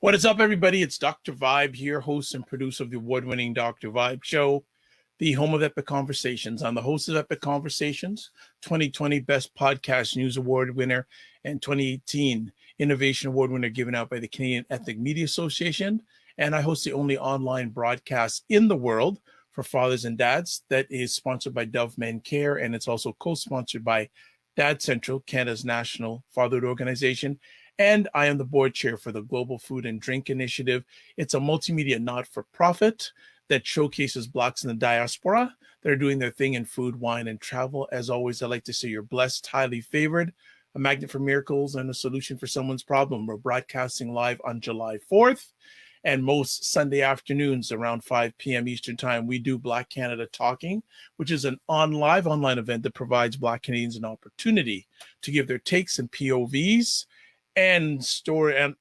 What is up, everybody? It's Dr. Vibe here, host and producer of the award-winning Dr. Vibe Show, the home of Epic Conversations. I'm the host of Epic Conversations, 2020 Best Podcast News Award winner, and 2018 Innovation Award winner given out by the Canadian Ethnic Media Association. And I host the only online broadcast in the world for fathers and dads that is sponsored by Dove Men Care, and it's also co-sponsored by Dad Central, Canada's national fatherhood organization. And I am the board chair for the Global Food and Drink Initiative. It's a multimedia not-for-profit that showcases Blacks in the diaspora that are doing their thing in food, wine, and travel. As always, I like to say you're blessed, highly favored, a magnet for miracles, and a solution for someone's problem. We're broadcasting live on July 4th. And most Sunday afternoons around 5 p.m. Eastern Time, we do Black Canada Talking, which is an live online event that provides Black Canadians an opportunity to give their takes and POVs and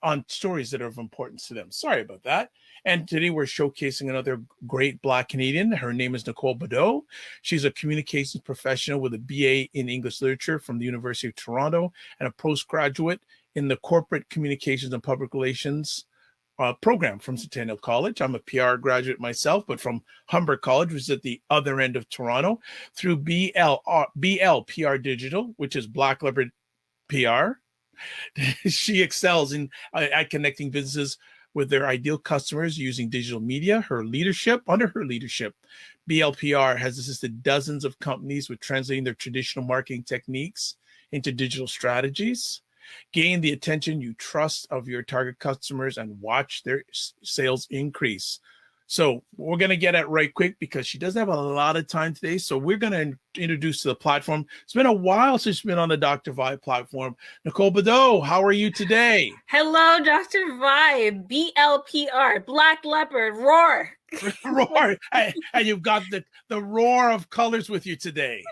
on stories that are of importance to them. Sorry about that. And today we're showcasing another great Black Canadian. Her name is Nicole Bedeau. She's a communications professional with a BA in English Literature from the University of Toronto and a postgraduate in the Corporate Communications and Public Relations program from Centennial College. I'm a PR graduate myself, but from Humber College, which is at the other end of Toronto, through BLPR Digital, which is Black Leopard PR. She excels at connecting businesses with their ideal customers using digital media. Under her leadership, BLPR has assisted dozens of companies with translating their traditional marketing techniques into digital strategies. Gain the attention you trust of your target customers and watch their sales increase. So we're going to get it right quick because she doesn't have a lot of time today. So we're going to introduce to the platform. It's been a while since she's been on the Dr. Vibe platform. Nicole Bedeau, how are you today? Hello, Dr. Vibe, BLPR, Black Leopard, roar. Roar. And you've got the roar of colors with you today.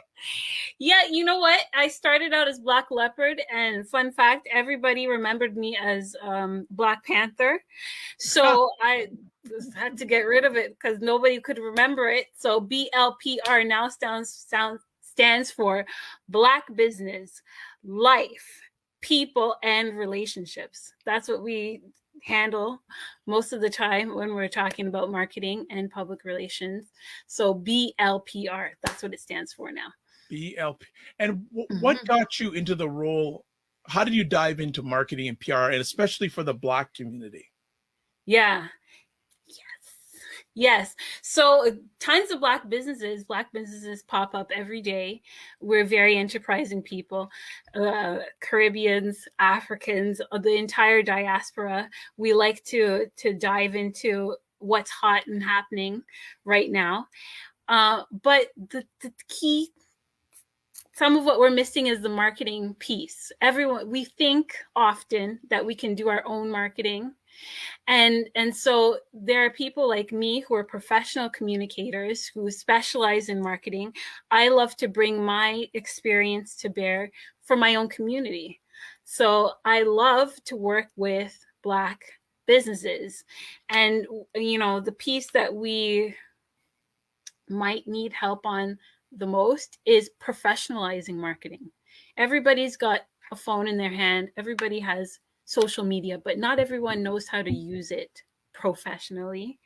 Yeah, you know what? I started out as Black Leopard, and fun fact, everybody remembered me as Black Panther. So I had to get rid of it because nobody could remember it. So BLPR now stands for Black Business, Life, People, and Relationships. That's what we handle most of the time when we're talking about marketing and public relations. So BLPR, that's what it stands for now. BLP. And what got you into the role? How did you dive into marketing and PR, and especially for the Black community? Yeah. Yes. So tons of Black businesses pop up every day. We're very enterprising people, Caribbeans, Africans, the entire diaspora. We like to dive into what's hot and happening right now. But the key, some of what we're missing is the marketing piece. We think often that we can do our own marketing. And so there are people like me who are professional communicators who specialize in marketing. I love to bring my experience to bear for my own community. So I love to work with Black businesses. And, the piece that we might need help on the most is professionalizing marketing. Everybody's got a phone in their hand. Everybody has social media, but not everyone knows how to use it professionally.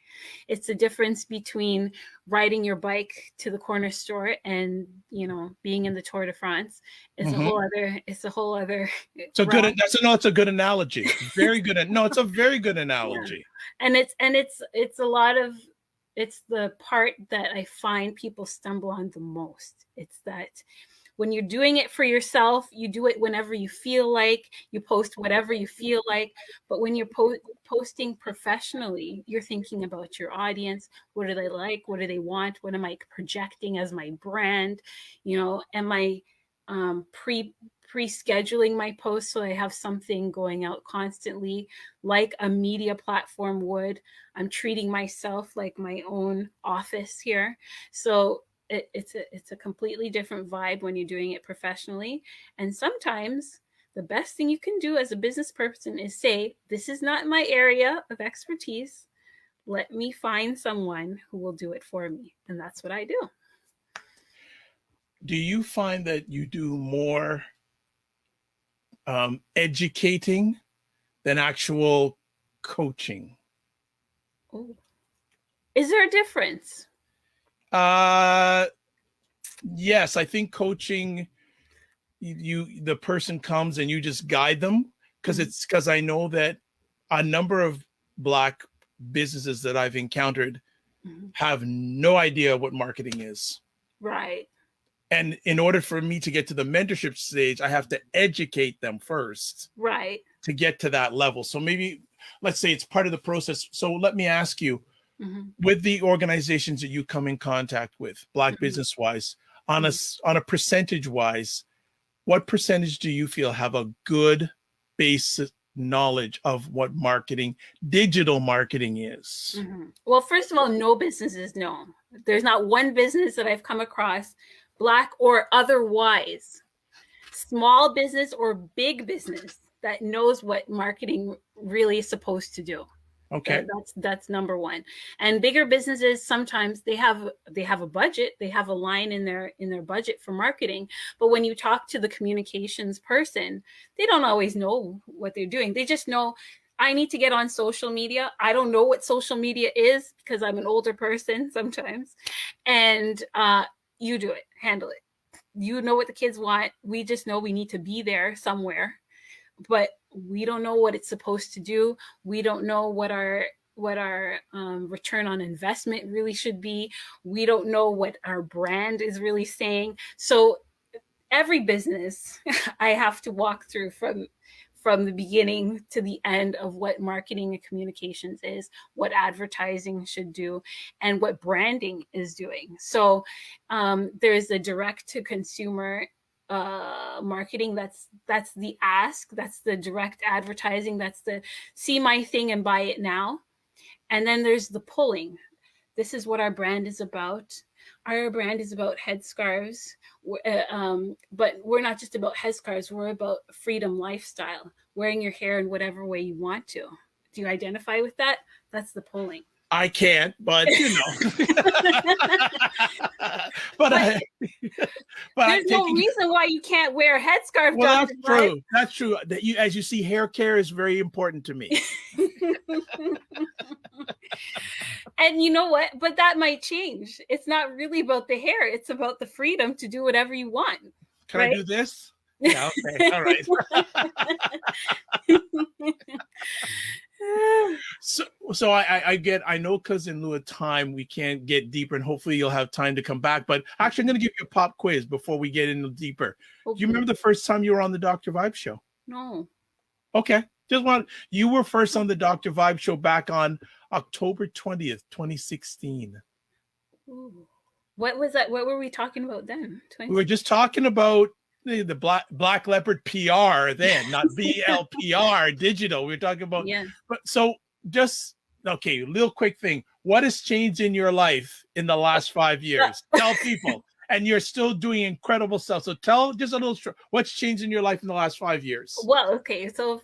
It's the difference between riding your bike to the corner store and, being in the Tour de France. It's a whole other. It's a good analogy. Very good. No, it's a very good analogy. Yeah. And it's a lot of, it's the part that I find people stumble on the most. It's that when you're doing it for yourself, you do it whenever you feel like, you post whatever you feel like. But when you're posting professionally, you're thinking about your audience. What do they like? What do they want? What am I projecting as my brand? Am I pre-scheduling my posts so I have something going out constantly like a media platform would? I'm treating myself like my own office here. So it's a completely different vibe when you're doing it professionally. And sometimes the best thing you can do as a business person is say, this is not my area of expertise. Let me find someone who will do it for me. And that's what I do. Do you find that you do more educating than actual coaching? Ooh. Is there a difference? Yes, I think coaching, the person comes and you just guide them, because I know that a number of Black businesses that I've encountered have no idea what marketing is. Right. And in order for me to get to the mentorship stage, I have to educate them first. Right. To get to that level. So maybe, let's say it's part of the process. So let me ask you, with the organizations that you come in contact with, Black business wise, on a percentage wise, what percentage do you feel have a good basic knowledge of what marketing, digital marketing is? Well, first of all, no businesses know. There's not one business that I've come across, Black or otherwise, small business or big business, that knows what marketing really is supposed to do. Okay. That's number one. And bigger businesses, sometimes they have a budget, they have a line in their budget for marketing. But when you talk to the communications person, they don't always know what they're doing. They just know, I need to get on social media. I don't know what social media is because I'm an older person sometimes. And you do it, handle it. You know what the kids want. We just know we need to be there somewhere, but we don't know what it's supposed to do. We don't know what our return on investment really should be. We don't know what our brand is really saying. So every business I have to walk through from the beginning to the end of what marketing and communications is, what advertising should do, and what branding is doing. So there's a direct to consumer marketing. That's the ask. That's the direct advertising. That's the see my thing and buy it now. And then there's the pulling. This is what our brand is about. Our brand is about headscarves, but we're not just about headscarves. We're about freedom lifestyle, wearing your hair in whatever way you want to. Do you identify with that? That's the pulling. I can't, but you know. but there's no reason why you can't wear a headscarf. Well, that's true. That's true. That you, as you see, hair care is very important to me. And you know what? But that might change. It's not really about the hair. It's about the freedom to do whatever you want. Can I do this? Yeah, okay. All right. So I know, because in lieu of time, we can't get deeper, and hopefully you'll have time to come back. But actually, I'm going to give you a pop quiz before we get into deeper. Okay. Do you remember the first time you were on the Dr. Vibe show? No. Okay. You were first on the Dr. Vibe show back on October 20th, 2016. Ooh. What was that? What were we talking about then? We were just talking about the Black Leopard PR then, not BLPR Digital. We were talking about, but so just, okay, little quick thing. What has changed in your life in the last 5 years? Tell people. And you're still doing incredible stuff. So tell just a little, what's changed in your life in the last 5 years? Well, okay, so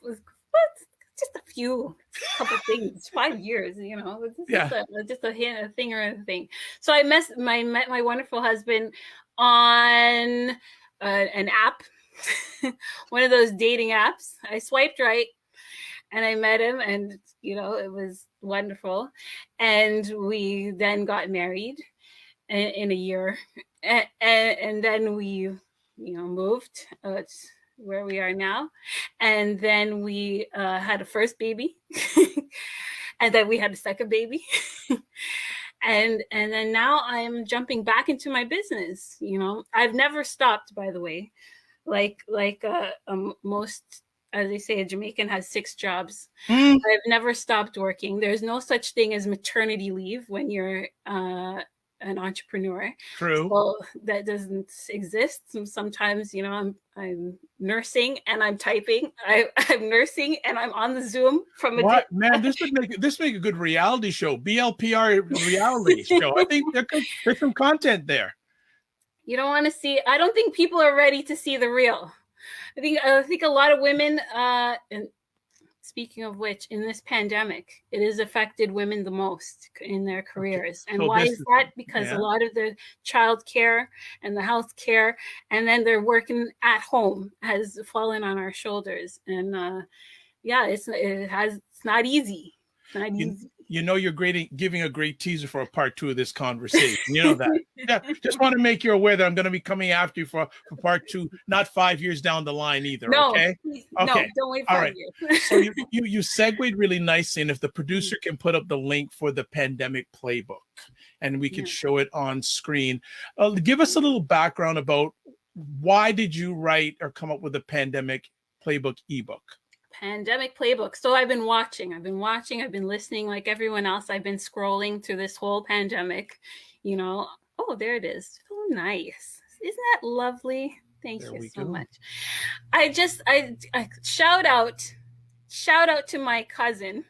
just a couple things. 5 years, you know, just a thing or a thing. So I met my wonderful husband on an app, one of those dating apps. I swiped right and I met him, and you know, it was wonderful. And we then got married in a year, and then we, moved. It's where we are now, and then we had a first baby, and then we had a second baby. And then now I'm jumping back into my business. You know, I've never stopped, by the way. Like most, as they say, a Jamaican has 6 jobs. I've never stopped working. There's no such thing as maternity leave when you're an entrepreneur. True. Well, that doesn't exist. Sometimes, you know, I'm nursing and I'm typing. I'm nursing and I'm on the Zoom from a what man. This would make a good reality show. BLPR reality show. I think there's some content there. You don't want to see. I don't think people are ready to see the real. I think a lot of women. And speaking of which, in this pandemic, it has affected women the most in their careers. And why is that? Because a lot of the child care and the health care, and then they're working at home, has fallen on our shoulders. And it has It's not easy. It's not You, easy. you know you're giving a great teaser for a part 2 of this conversation. You know that. Yeah, just want to make you aware that I'm going to be coming after you for part 2, not 5 years down the line either. No, Okay. please, Okay. no, don't wait All 5 right. years. So you segued really nicely, and if the producer can put up the link for the pandemic playbook, and we can show it on screen, give us a little background about why did you write or come up with the pandemic playbook ebook? Pandemic playbook. So I've been watching, I've been listening like everyone else. I've been scrolling through this whole pandemic, you know. Oh, there it is. Oh, nice. Isn't that lovely? Thank you so much. I shout out to my cousin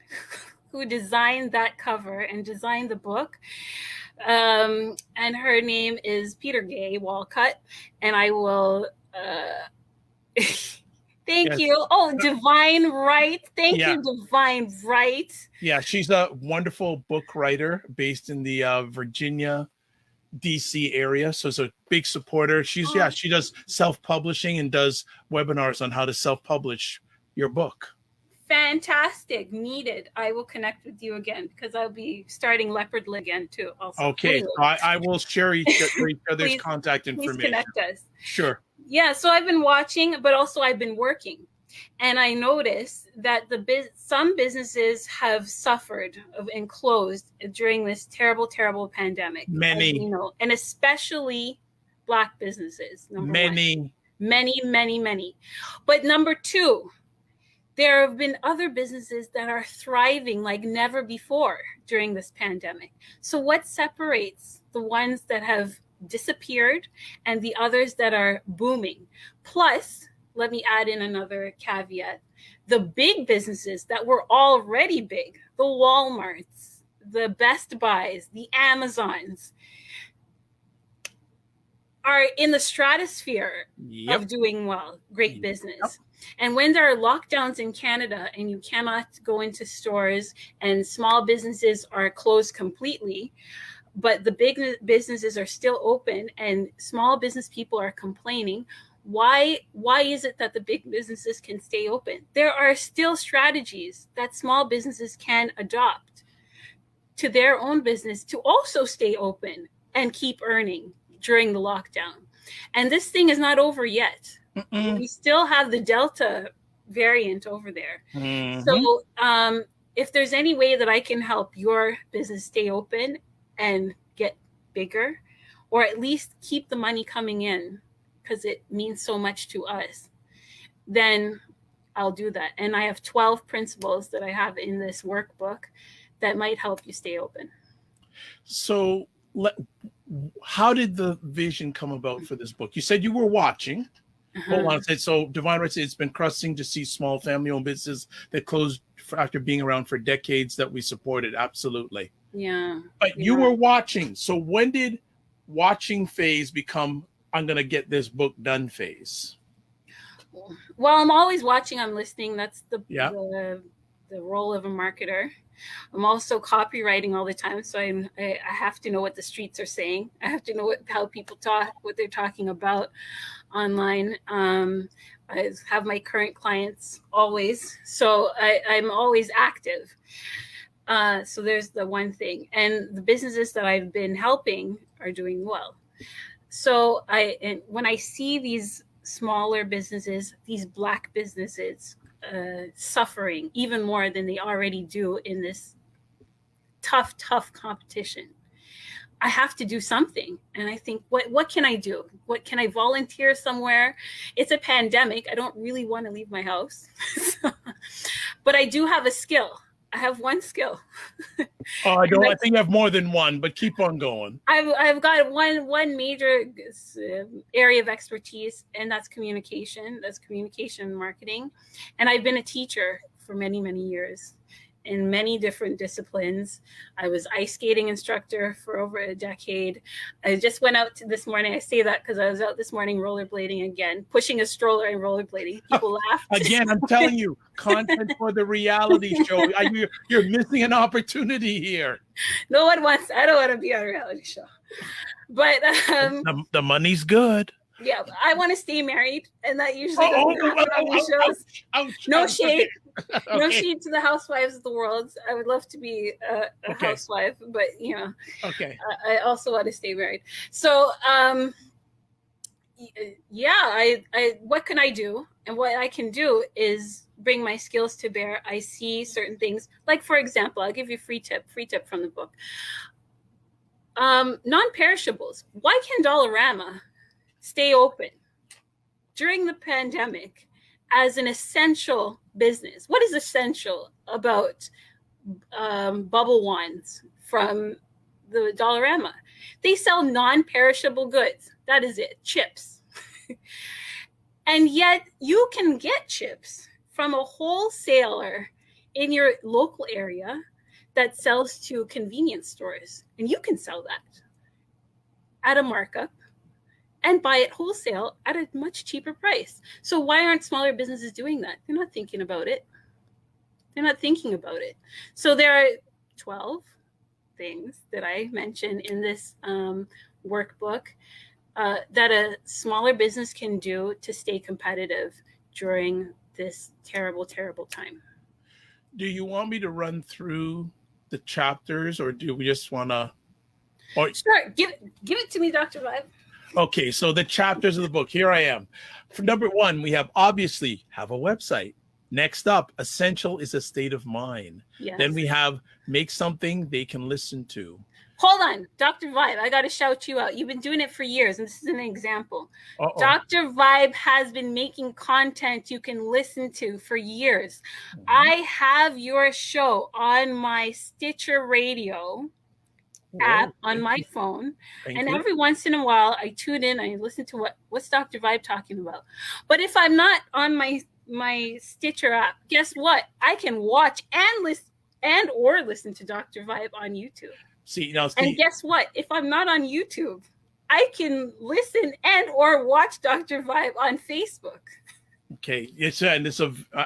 who designed that cover and designed the book. And her name is Peter Gay Walcott. And I will thank you. Oh, Divine Right. Thank you, Divine Right. Yeah, she's a wonderful book writer based in the Virginia, DC area. So it's a big supporter. She does self-publishing and does webinars on how to self-publish your book. Fantastic. Needed. I will connect with you again because I'll be starting Leopardly again too. Also. Okay. Anyway. So I will share each other's contact information. Please connect us. Sure. Yeah. So I've been watching, but also I've been working. And I noticed that some businesses have suffered and closed during this terrible, terrible pandemic. Many. You know, and especially Black businesses. Many. But number 2, there have been other businesses that are thriving like never before during this pandemic. So what separates the ones that have disappeared and the others that are booming? Plus, let me add in another caveat. The big businesses that were already big, the Walmarts, the Best Buys, the Amazons, are in the stratosphere of doing well, great business. And when there are lockdowns in Canada and you cannot go into stores and small businesses are closed completely, but the big businesses are still open and small business people are complaining, why is it that the big businesses can stay open? There are still strategies that small businesses can adopt to their own business to also stay open and keep earning during the lockdown. And this thing is not over yet. We still have the Delta variant over there. So if there's any way that I can help your business stay open and get bigger, or at least keep the money coming in, because it means so much to us, then I'll do that. And I have 12 principles that I have in this workbook that might help you stay open. So how did the vision come about for this book? You said you were watching. Hold on a second. So Divine Right said it's been crushing to see small family-owned businesses that closed after being around for decades that we supported. Absolutely. Yeah. But you were watching. So when did watching phase become I'm going to get this book done phase? Well, I'm always watching. I'm listening. That's the role of a marketer. I'm also copywriting all the time. So I have to know what the streets are saying. I have to know how people talk, what they're talking about online. I have my current clients always. So I'm always active. So there's the one thing. And the businesses that I've been helping are doing well. So when I see these smaller businesses, these Black businesses suffering even more than they already do in this tough competition, I have to do something. And I think, what can I do? What can I volunteer somewhere? It's a pandemic. I don't really want to leave my house, but I do have a skill. I have one skill. I think you have more than one, but keep on going. I've got one major area of expertise, and that's communication. That's communication marketing. And I've been a teacher for many, many years in many different disciplines. I was ice skating instructor for over a decade. I just went out this morning. I say that because I was out this morning rollerblading again, pushing a stroller and rollerblading. People laughed. Again, I'm telling you, content for the reality show. You're missing an opportunity here. I don't want to be on a reality show. But the money's good. Yeah, I want to stay married, and that usually doesn't happen on these shows. Ouch, No ouch, shade. okay. No Okay. shade to the housewives of the world. I would love to be a Okay. housewife, but Okay. I also want to stay married. So, yeah, I what can I do? And what I can do is bring my skills to bear. I see certain things, like for example, I'll give you a free tip from the book. Non-perishables. Why can Dollarama stay open during the pandemic as an essential business? What is essential about bubble wands from the Dollarama? They sell non-perishable goods. That is it, chips. And yet you can get chips from a wholesaler in your local area that sells to convenience stores. And you can sell that at a markup and buy it wholesale at a much cheaper price. So why aren't smaller businesses doing that? They're not thinking about it. So there are 12 things that I mentioned in this workbook that a smaller business can do to stay competitive during this terrible, terrible time. Do you want me to run through the chapters, or do we just want to? Sure, give it to me, Dr. Vibe. Okay, so the chapters of the book. Here I am. For number one, we have obviously have a website. Next up, essential is a state of mind. Yes. Then we have make something they can listen to. Hold on, Dr. Vibe, I got to shout you out. You've been doing it for years, and this is an example. Uh-oh. Dr. Vibe has been making content you can listen to for years. Mhm. I have your show on my Stitcher Radio app on my phone. Thank you. Every once in a while, I tune in, I listen to what's Dr. Vibe talking about. But if I'm not on my Stitcher app, guess what? I can watch and listen to Dr. Vibe on YouTube. And guess what? If I'm not on YouTube, I can listen and or watch Dr. Vibe on Facebook. Okay,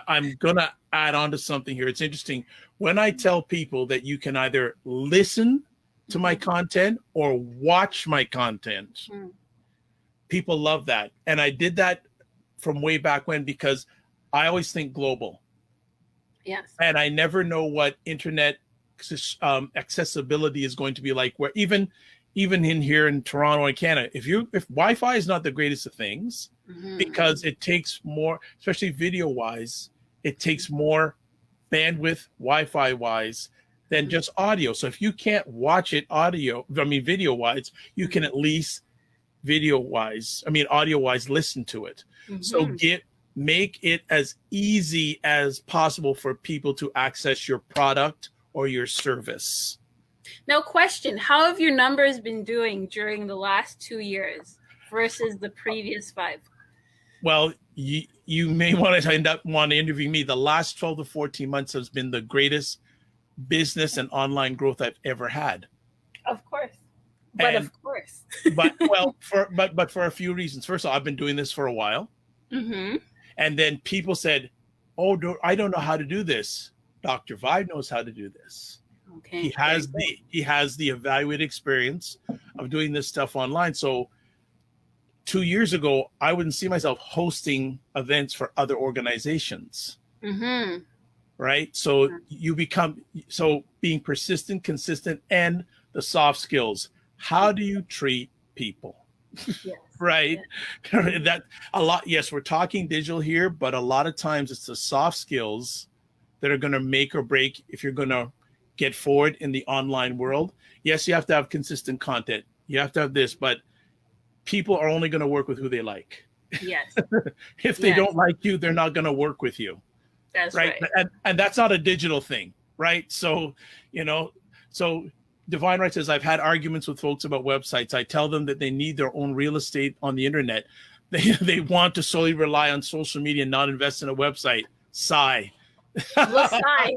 I'm gonna add on to something here. It's interesting when I tell people that you can either listen to my content or watch my content. People love that, and I did that from way back when because I always think global. Yes, and I never know what internet accessibility is going to be like. Where even in here in Toronto and Canada, if Wi-Fi is not the greatest of things, because it takes more, especially video wise, it takes more bandwidth Wi-Fi wise than just audio. So if you can't watch it video wise, you can at least audio wise listen to it. So make it as easy as possible for people to access your product or your service. Now, question, how have your numbers been doing during the last 2 years versus the previous 5? Well, you may want to interview me. The last 12 to 14 months has been the greatest business and online growth I've ever had. Of course. But for a few reasons. First of all, I've been doing this for a while. Mm-hmm. And then people said, I don't know how to do this. Dr. Vibe knows how to do this. Okay. He has the evaluated experience of doing this stuff online. So 2 years ago, I wouldn't see myself hosting events for other organizations. Right? So being persistent, consistent, and the soft skills. How do you treat people? Yes. Right? Yes. That a lot. Yes, we're talking digital here, but a lot of times it's the soft skills that are going to make or break if you're going to get forward in the online world. Yes, you have to have consistent content. You have to have this, but people are only going to work with who they like. Yes. If they don't like you, they're not going to work with you. That's right. And that's not a digital thing, right? So, Divine Right says, I've had arguments with folks about websites. I tell them that they need their own real estate on the internet. They want to solely rely on social media and not invest in a website. Sigh. Lasai,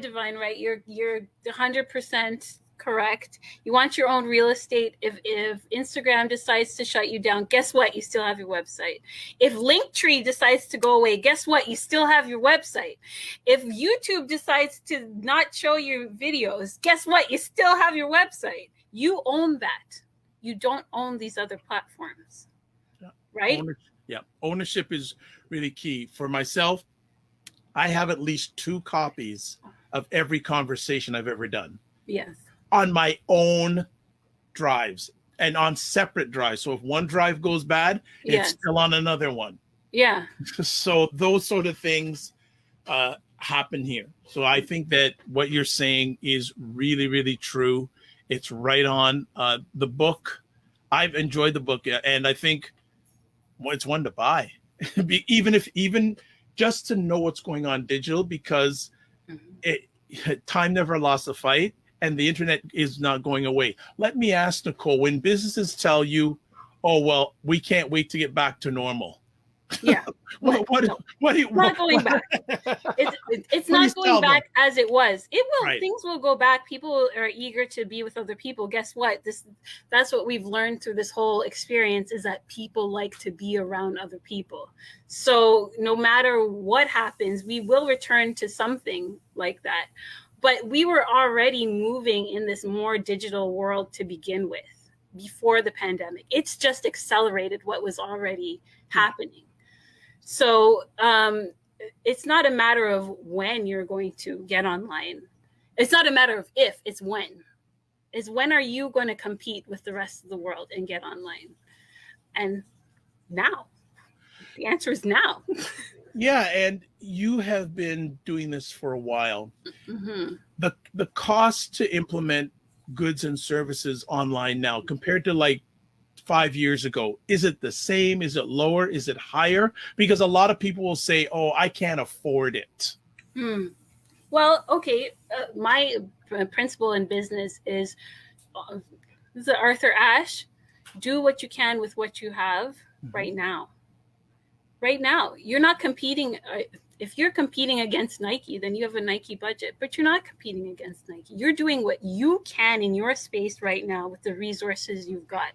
Divine Right. You're 100% correct. You want your own real estate. If Instagram decides to shut you down, guess what? You still have your website. If Linktree decides to go away, guess what? You still have your website. If YouTube decides to not show your videos, guess what? You still have your website. You own that. you don't own these other platforms, Yeah. right? Ownership is really key. For myself, I have at least 2 copies of every conversation I've ever done. Yes. On my own drives and on separate drives. So if one drive goes bad, it's still on another one. Yeah. So those sort of things happen here. So I think that what you're saying is really, really true. It's right on. The book, I've enjoyed the book, and I think it's one to buy, even just to know what's going on digital, because time never lost a fight, and the internet is not going away. Let me ask Nicole, when businesses tell you, "Oh well, we can't wait to get back to normal," yeah, what do you not going back? It's not going back as it was. It will. Right. Things will go back. People are eager to be with other people. Guess what? That's what we've learned through this whole experience, is that people like to be around other people. So no matter what happens, we will return to something like that. But we were already moving in this more digital world to begin with before the pandemic. It's just accelerated what was already happening. So it's not a matter of when you're going to get online. It's not a matter of if, it's when. It's when are you going to compete with the rest of the world and get online? And now. The answer is now. Yeah, and you have been doing this for a while. Mm-hmm. The cost to implement goods and services online now compared to like 5 years ago, is it the same? Is it lower? Is it higher? Because a lot of people will say, "Oh, I can't afford it." Well, okay. My principle in business is Arthur Ashe: do what you can with what you have right now. Right now, you're not competing. If you're competing against Nike, then you have a Nike budget, but you're not competing against Nike. You're doing what you can in your space right now with the resources you've got.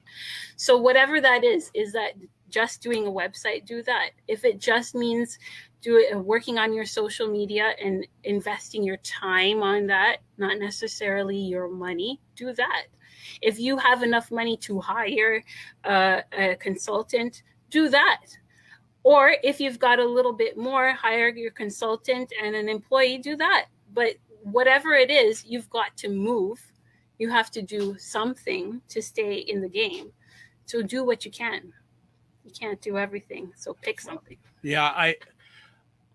So whatever that is that just doing a website, do that. If it just means working on your social media and investing your time on that, not necessarily your money, do that. If you have enough money to hire a consultant, do that. Or if you've got a little bit more, hire your consultant and an employee, do that. But whatever it is, you've got to move. You have to do something to stay in the game. So do what you can. You can't do everything. So pick something. Yeah,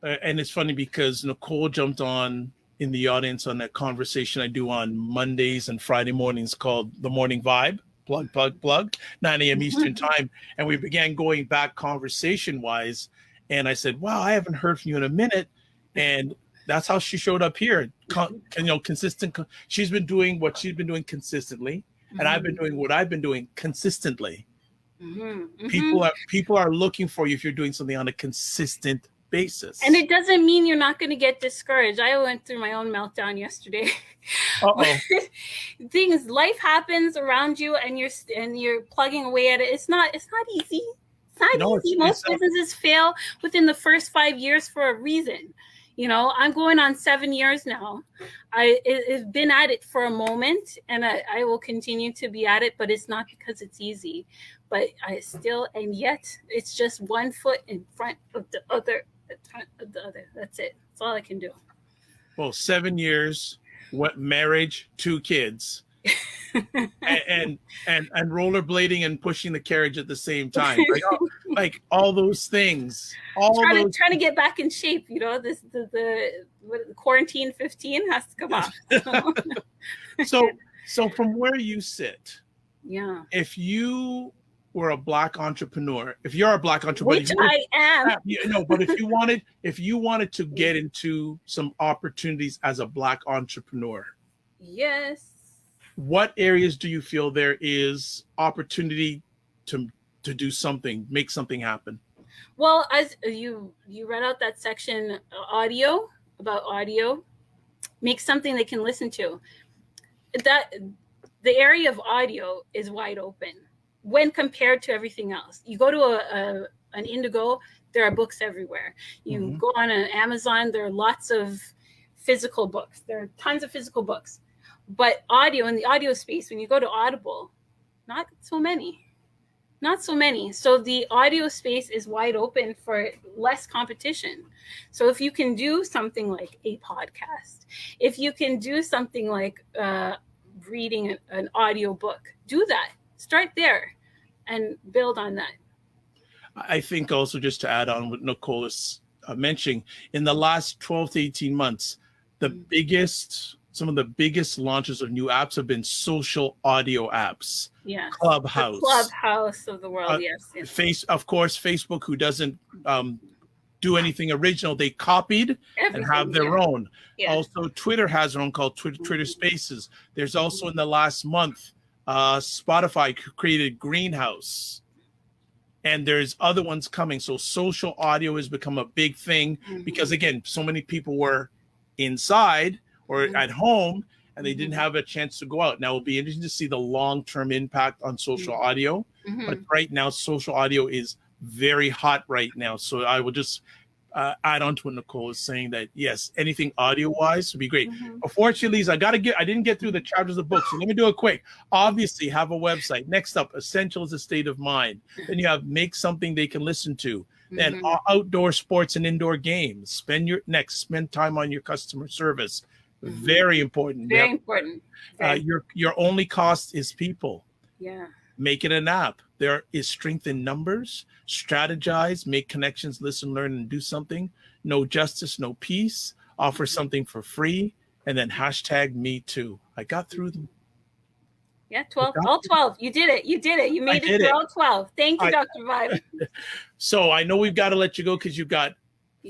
and it's funny because Nicole jumped on in the audience on that conversation I do on Mondays and Friday mornings called The Morning Vibe. Plug, 9 a.m. Eastern time. And we began going back conversation-wise. And I said, wow, I haven't heard from you in a minute. And that's how she showed up here. Consistent. She's been doing what she's been doing consistently. And I've been doing what I've been doing consistently. People are looking for you if you're doing something on a consistent basis. And it doesn't mean you're not going to get discouraged. I went through my own meltdown yesterday. Life happens around you, and you're plugging away at it. It's not easy. It's not easy. Most businesses fail within the first 5 years for a reason. I'm going on 7 years now. I've been at it for a moment, and I will continue to be at it, but it's not because it's easy. But and yet it's just one foot in front of the other. That's it. That's all I can do. Well, 7 years, marriage, 2 kids, and rollerblading and pushing the carriage at the same time. Like all those things. Trying to get back in shape. The quarantine 15 has to come off. So from where you sit, yeah. If you were a Black entrepreneur, if you're a Black entrepreneur, which I am, but if you wanted to get into some opportunities as a Black entrepreneur, yes, what areas do you feel there is opportunity to do something, make something happen? Well, as you read out that section, about audio, make something they can listen to. That the area of audio is wide open when compared to everything else. You go to an Indigo, there are books everywhere. You go on an Amazon, there are lots of physical books. There are tons of physical books. But audio, in the audio space, when you go to Audible, Not so many. Not so many. So the audio space is wide open for less competition. So if you can do something like a podcast, if you can do something like reading an audio book, do that. Start there and build on that. I think also, just to add on what Nicole is mentioning, in the last 12 to 18 months, some of the biggest launches of new apps have been social audio apps. Yeah. Clubhouse. The Clubhouse of the world, yes. Of course, Facebook, who doesn't do anything original, they copied everything, and have their own. Yeah. Also, Twitter has their own called Twitter Spaces. There's also in the last month, Spotify created Greenhouse. And there's other ones coming. So social audio has become a big thing because, again, so many people were inside or at home and they didn't have a chance to go out. Now, it'll be interesting to see the long-term impact on social audio. But right now, social audio is very hot right now. So I will just add on to what Nicole is saying, that, yes, anything audio-wise would be great. Before she leaves, I didn't get through the chapters of books, so let me do it quick. Obviously, have a website. Next up, essential is a state of mind. Then you have make something they can listen to. Then outdoor sports and indoor games. Spend time on your customer service. Very important. Very important. Your only cost is people. Yeah. Make it an app. There is strength in numbers. Strategize, make connections, listen, learn, and do something. No justice, no peace. Offer something for free. And then hashtag me too. I got through them. Yeah, 12. All 12. You did it. You did it. You made it through all 12. Thank you, Dr. Vibe. So I know we've got to let you go because you've got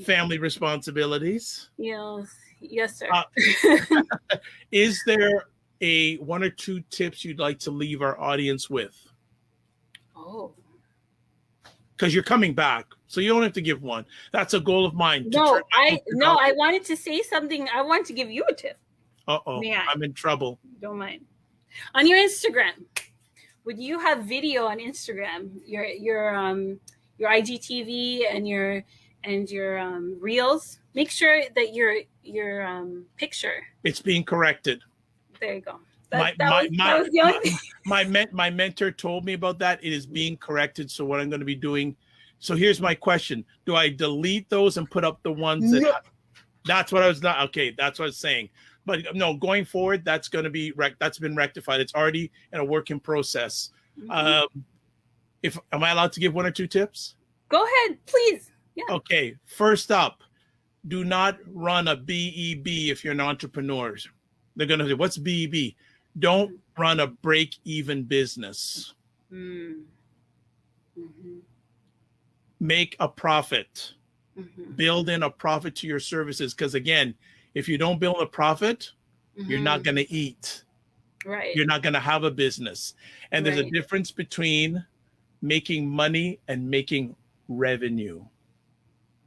family responsibilities. Yes, sir. Is there one or two tips you'd like to leave our audience with? Oh. Because you're coming back, so you don't have to give one. That's a goal of mine. I wanted to say something. I wanted to give you a tip. I'm in trouble. Don't mind. On your Instagram, would you have video on Instagram? Your IGTV and your reels. Make sure that your picture. It's being corrected. There you go. My mentor told me about that. It is being corrected. So what I'm going to be doing. So here's my question: do I delete those and put up the ones that? That's what I was not. Okay, that's what I was saying. But no, going forward, that's going to be that's been rectified. It's already in a work in process. Am I allowed to give one or two tips? Go ahead, please. Yeah. Okay. First up, do not run a BEB if you're an entrepreneur. They're going to say, what's BEB? Don't run a break-even business. Make a profit. Build in a profit to your services. Because again, if you don't build a profit, you're not going to eat. Right. You're not going to have a business. And there's a difference between making money and making revenue.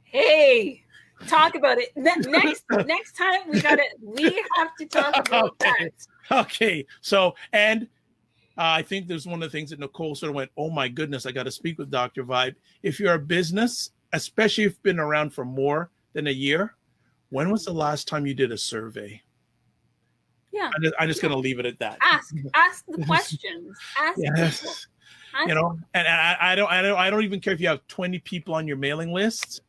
Hey, talk about it. Next time we have to talk about that. Okay. So, and I think there's one of the things that Nicole sort of went, oh my goodness, I got to speak with Dr. Vibe. If you're a business, especially if you've been around for more than a year, when was the last time you did a survey? Yeah. I'm just going to leave it at that. Ask the questions. Ask people. You know, and I don't even care if you have 20 people on your mailing list.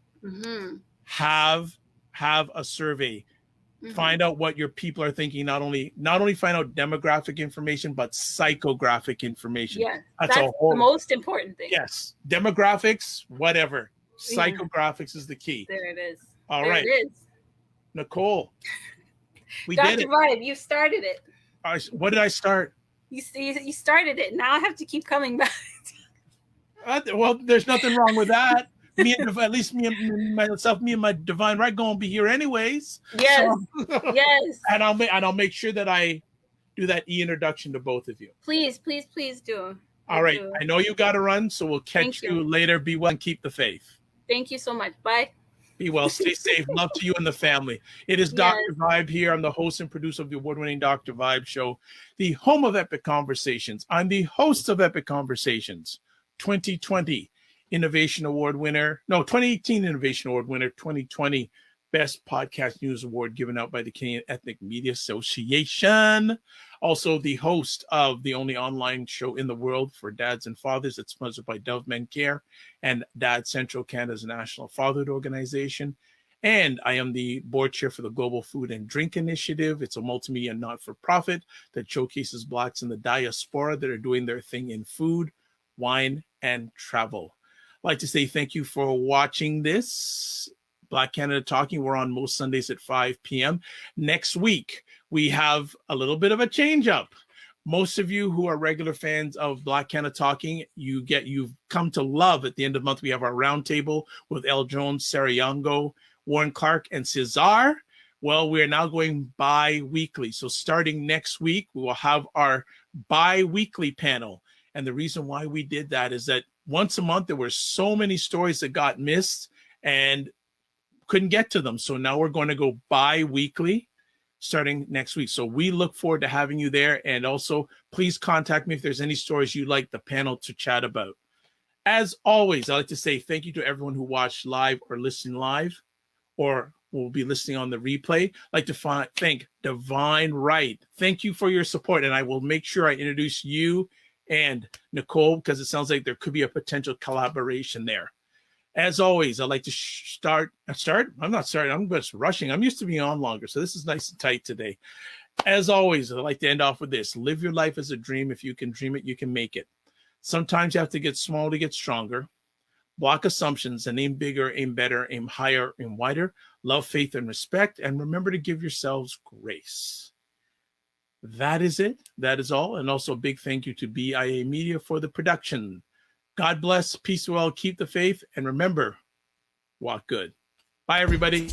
Have a survey. Find out what your people are thinking. Not only find out demographic information, but psychographic information. Yeah, that's the most important thing. Yes, demographics, whatever. Psychographics is the key. There it is. All right, it is. Nicole, we Dr. did it. Vibe, you started it. What did I start? You started it. Now I have to keep coming back. Well, there's nothing wrong with that. At least me and my divine right going to be here anyways. Yes, yes. And I'll make sure that I do that introduction to both of you. Please do. All right. I know you got to run, so we'll catch you later. Be well and keep the faith. Thank you so much. Bye. Be well. Stay safe. Love to you and the family. It is Dr. Vibe here. I'm the host and producer of the award-winning Dr. Vibe Show, the home of Epic Conversations. I'm the host of Epic Conversations 2020 Innovation Award winner. No, 2018 Innovation Award winner, 2020 Best Podcast News Award given out by the Canadian Ethnic Media Association. Also, the host of the only online show in the world for dads and fathers. It's sponsored by Dove Men Care and Dad Central, Canada's national fatherhood organization. And I am the board chair for the Global Food and Drink Initiative. It's a multimedia not-for-profit that showcases Blacks in the diaspora that are doing their thing in food, wine, and travel. I'd like to say thank you for watching this. Black Canada Talking. We're on most Sundays at 5 p.m. Next week, we have a little bit of a change up. Most of you who are regular fans of Black Canada Talking, you've come to love. At the end of the month, we have our roundtable with El Jones, Sarah Yango, Warren Clark, and Cesar. Well, we are now going bi-weekly. So starting next week, we will have our bi-weekly panel. And the reason why we did that is that once a month, there were so many stories that got missed and couldn't get to them. So now we're going to go bi-weekly starting next week. So we look forward to having you there. And also, please contact me if there's any stories you'd like the panel to chat about. As always, I'd like to say thank you to everyone who watched live or listened live or will be listening on the replay. I'd like to thank Divine Right. Thank you for your support. And I will make sure I introduce you and Nicole, because it sounds like there could be a potential collaboration there. As always, I'd like to start. I'm not starting. I'm just rushing. I'm used to being on longer, so this is nice and tight today. As always, I'd like to end off with this. Live your life as a dream. If you can dream it, you can make it. Sometimes you have to get small to get stronger. Block assumptions and aim bigger, aim better, aim higher, aim wider. Love, faith, and respect. And remember to give yourselves grace. That is it. That is all. And also a big thank you to BIA Media for the production. God bless, peace well, keep the faith, and remember, walk good. Bye, everybody.